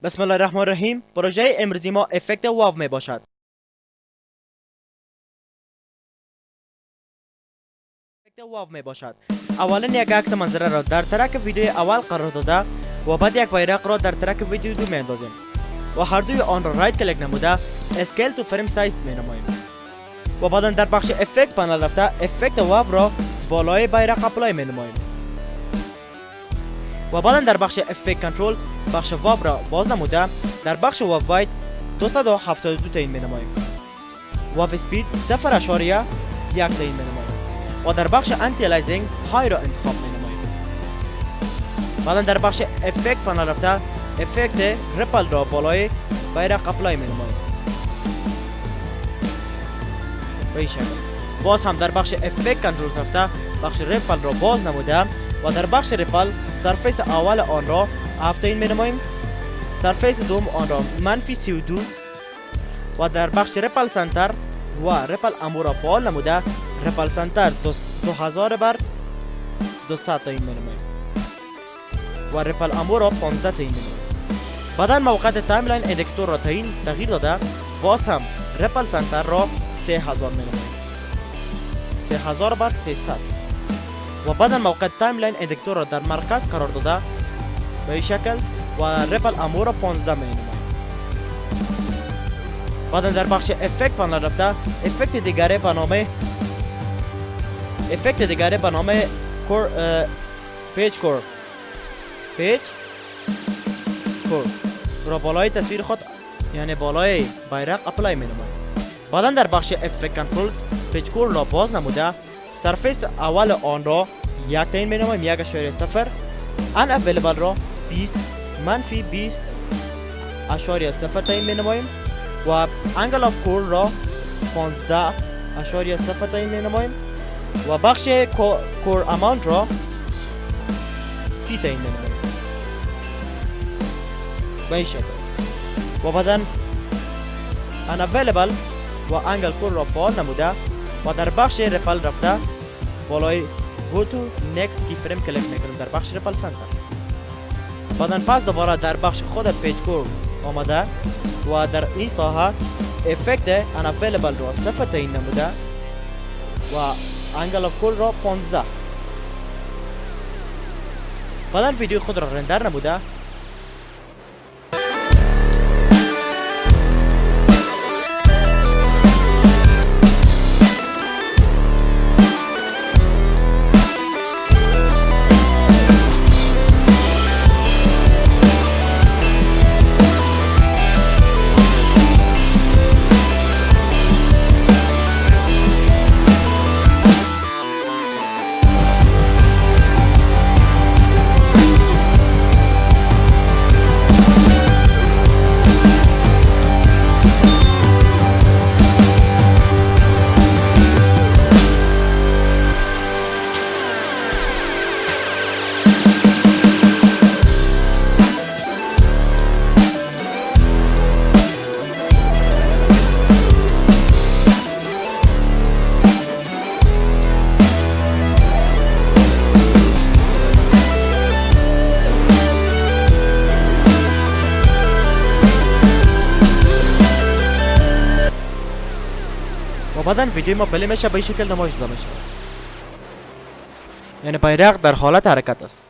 بسم الله الرحمن الرحیم. پروژه امروزی ما افکت واو می باشد. اولا یک عکس منظره را در ترک ویدیو اول قرار داده و بعد یک بیرق را در ترک ویدیو دو می اندازیم و هر دوی آن را رایت کلیک نموده اسکیل تو فریم سایز می نماییم و بعدا در بخش افکت پنل رفته افکت واو را بالای بیرق اپلای می نماییم و بعدا در بخش افکت کنترلز بخش واو را باز نموده در بخش واو وایت 272 تعیین می نماییم. واو اسپید 0.1 تعیین می نماییم و در بخش انتی الایزینگ های را انتخاب می نماییم. بعدا در بخش افکت پنل رفته افکت ریپل را بالای بیرق اپلای می نماییم. به این شکل. باز هم در بخش افکت کنترل رفته بخش ریپل را باز نموده و در بخش ریپل سرفیس اول آن را 7 تعیین می نماییم، سرفیس دوم آن را منفی 32 و در بخش ریپل سنتر و ریپل امو را فعال نموده ریپل سنتر 2000 بر 200 تعیین می نماییم و ریپل امو را 15 تعیین می نماییم. بعدا موقعیت تایملاین اندیکاتور را تغییر داده باز هم ریپل سنتر را 3000 می نماییم، 3000 بر 300 و بعدا موقعیت تایملاین اندیکاتور را در مرکز قرار داده به این شکل و ریپل امو را 15 می نماییم. بعدا در بخش افکت پنل رفته افکت دیگری به نام پیج کور را بالای تصویر خود یعنی بالای بیرق اپلای می نماییم. بعدا در بخش افکت کنترلز پیج کور را باز نموده سرفیس اول آن را 1 تعیین می نماییم 1.0 ان اویلیبل را 20 منفی 20.0 تعیین می نماییم و انگل آف کور را 15.0 تعیین می نماییم و بخش کور اماونت را 30 تعیین می نماییم به این شکل و بعدا ان اویلیبل و انگل کور را فعال نموده و در بخش ریپل رفته بالای گو تو نیکست کی فریم کلیک میکنیم در بخش ریپل سنتر. بعدا پس دوباره در بخش خود پیج کور آمده و در این ساحه افکت ان اویلیبل را 0 تعیین نموده و انگل آف کور را 15. بعدا ویدیو خود را رندر نموده و بعدا ویدیو ما پلی میشه به این شکل نمایش داده میشه یعنی بیرق در حالت حرکت است.